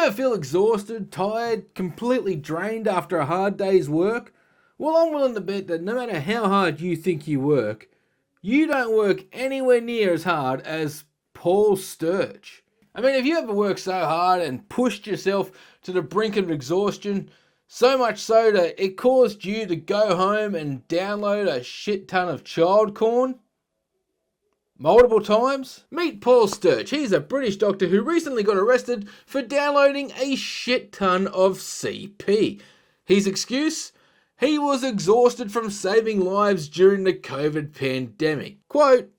ever feel exhausted, tired, completely drained after a hard day's work? Well, I'm willing to bet that no matter how hard you think you work, you don't work anywhere near as hard as Paul Sturge. I mean, have you ever worked so hard and pushed yourself to the brink of exhaustion, so much so that it caused you to go home and download a shit ton of child porn? Multiple times? Meet Paul Sturge. He's a British doctor who recently got arrested for downloading a shit ton of CP. His excuse? He was exhausted from saving lives during the COVID pandemic. Quote,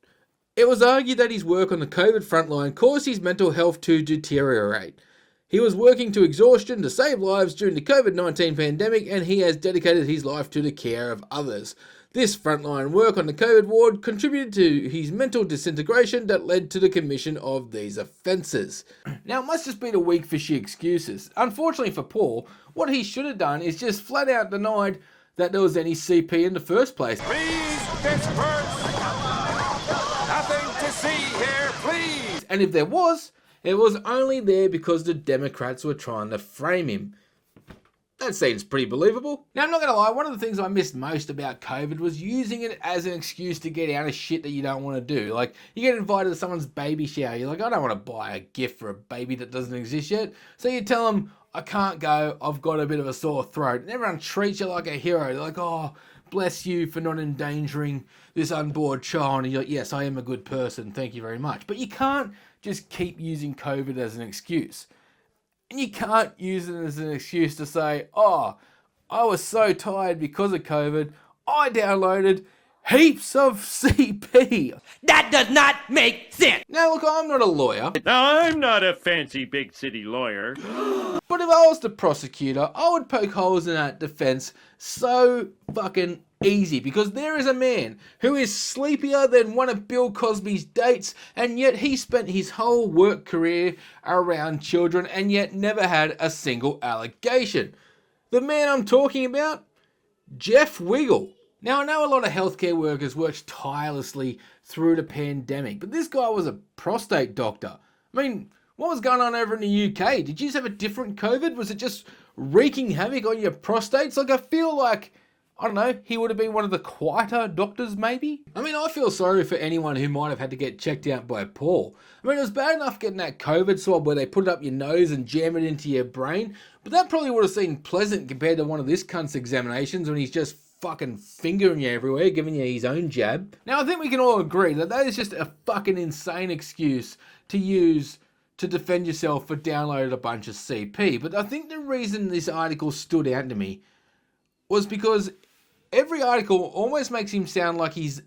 "It was argued that his work on the COVID frontline caused his mental health to deteriorate. He was working to exhaustion to save lives during the COVID-19 pandemic, and he has dedicated his life to the care of others. This frontline work on the COVID ward contributed to his mental disintegration that led to the commission of these offences." Now, it must just be the weak fishy excuses. Unfortunately for Paul, what he should have done is just flat out denied that there was any CP in the first place. Please disperse. Nothing to see here, please. And if there was, it was only there because the Democrats were trying to frame him. That seems pretty believable. Now, I'm not going to lie, one of the things I missed most about COVID was using it as an excuse to get out of shit that you don't want to do. Like, you get invited to someone's baby shower, you're like, I don't want to buy a gift for a baby that doesn't exist yet. So you tell them, I can't go, I've got a bit of a sore throat. And everyone treats you like a hero. They're like, oh, bless you for not endangering this unborn child. And you're like, yes, I am a good person, thank you very much. But you can't just keep using COVID as an excuse. And you can't use it as an excuse to say, oh, I was so tired because of COVID, I downloaded heaps of CP. That does not make sense. Now, look, I'm not a lawyer. Now, I'm not a fancy big city lawyer. But if I was the prosecutor, I would poke holes in that defense so fucking easy, because there is a man who is sleepier than one of Bill Cosby's dates, and yet he spent his whole work career around children and yet never had a single allegation. The man I'm talking about, Jeff Wiggle. Now, I know a lot of healthcare workers worked tirelessly through the pandemic, but this guy was a prostate doctor. I mean, what was going on over in the UK? Did you just have a different COVID? Was it just wreaking havoc on your prostates? Like, I feel like, I don't know, he would have been one of the quieter doctors, maybe? I mean, I feel sorry for anyone who might have had to get checked out by Paul. I mean, it was bad enough getting that COVID swab where they put it up your nose and jam it into your brain, but that probably would have seemed pleasant compared to one of this cunt's examinations when he's just fucking fingering you everywhere, giving you his own jab. Now, I think we can all agree that that is just a fucking insane excuse to use to defend yourself for downloading a bunch of CP. But I think the reason this article stood out to me was because every article almost makes him sound like he's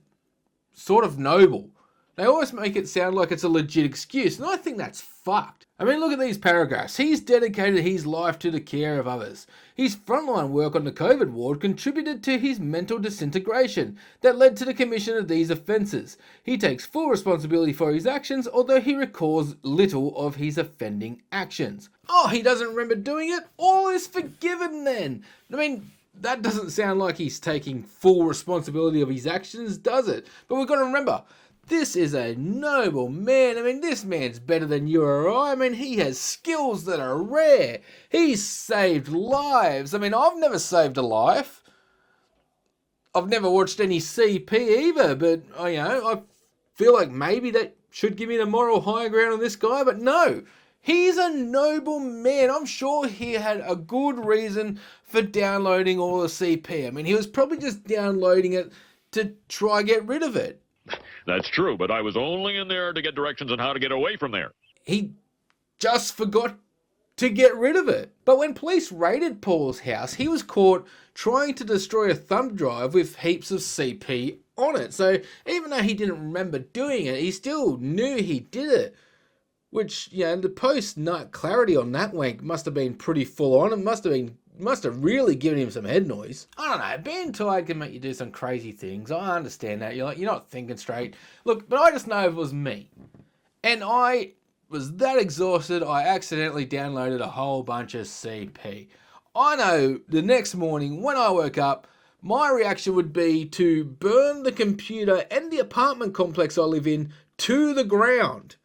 sort of noble. They always make it sound like it's a legit excuse, and I think that's fucked. I mean, look at these paragraphs. He's dedicated his life to the care of others. His frontline work on the COVID ward contributed to his mental disintegration that led to the commission of these offences. He takes full responsibility for his actions, although he recalls little of his offending actions. Oh, he doesn't remember doing it? All is forgiven then. I mean, that doesn't sound like he's taking full responsibility of his actions, does it? But we've got to remember, this is a noble man. I mean, this man's better than you or I. I mean, he has skills that are rare. He's saved lives. I mean, I've never saved a life. I've never watched any CP either, but, you know, I feel like maybe that should give me the moral high ground on this guy, but no. He's a noble man. I'm sure he had a good reason for downloading all the CP. I mean, he was probably just downloading it to try and get rid of it. That's true, but I was only in there to get directions on how to get away from there. He just forgot to get rid of it. But when police raided Paul's house, he was caught trying to destroy a thumb drive with heaps of CP on it. So even though he didn't remember doing it, he still knew he did it. Which, you know, the post-nut clarity on that wank must have been pretty full on. It must have really given him some head noise. I don't know, being tired can make you do some crazy things. I understand that. You're not thinking straight. Look, but I just know if it was me, and I was that exhausted, I accidentally downloaded a whole bunch of CP. I know the next morning when I woke up, my reaction would be to burn the computer and the apartment complex I live in to the ground.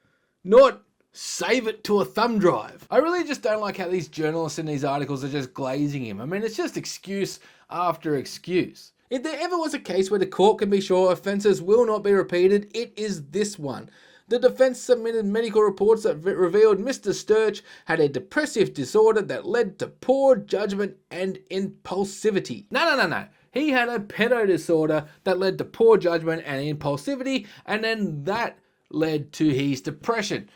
Not save it to a thumb drive. I really just don't like how these journalists in these articles are just glazing him. I mean, it's just excuse after excuse. If there ever was a case where the court can be sure offences will not be repeated, it is this one. The defence submitted medical reports that revealed Mr. Sturch had a depressive disorder that led to poor judgment and impulsivity. No. He had a pedo disorder that led to poor judgment and impulsivity, and then that led to his depression.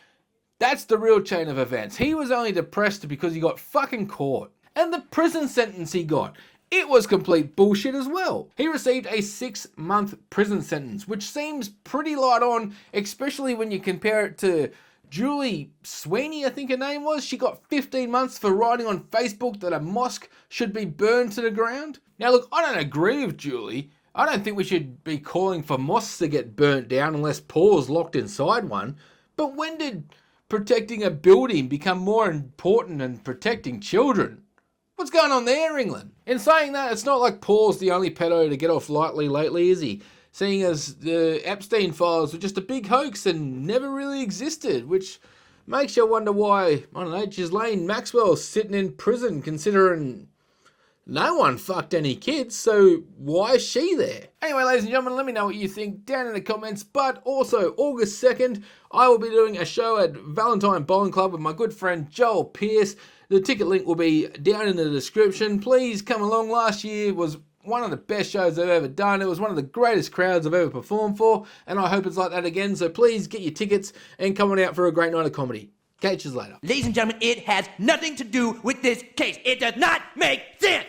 That's the real chain of events. He was only depressed because he got fucking caught. And the prison sentence he got, it was complete bullshit as well. He received a 6-month prison sentence, which seems pretty light on, especially when you compare it to Julie Sweeney, I think her name was. She got 15 months for writing on Facebook that a mosque should be burned to the ground. Now look, I don't agree with Julie. I don't think we should be calling for mosques to get burnt down unless Paul's locked inside one. But when did protecting a building become more important than protecting children? What's going on there, England? In saying that, it's not like Paul's the only pedo to get off lightly lately, is he? Seeing as the Epstein files were just a big hoax and never really existed, which makes you wonder why, I don't know, Ghislaine Maxwell's sitting in prison considering no one fucked any kids, so why is she there? Anyway, ladies and gentlemen, let me know what you think down in the comments. But also, August 2nd, I will be doing a show at Valentine Bowling Club with my good friend Joel Pearce. The ticket link will be down in the description. Please come along. Last year was one of the best shows I've ever done. It was one of the greatest crowds I've ever performed for, and I hope it's like that again. So please get your tickets and come on out for a great night of comedy. Catch you later. Ladies and gentlemen, it has nothing to do with this case. It does not make sense.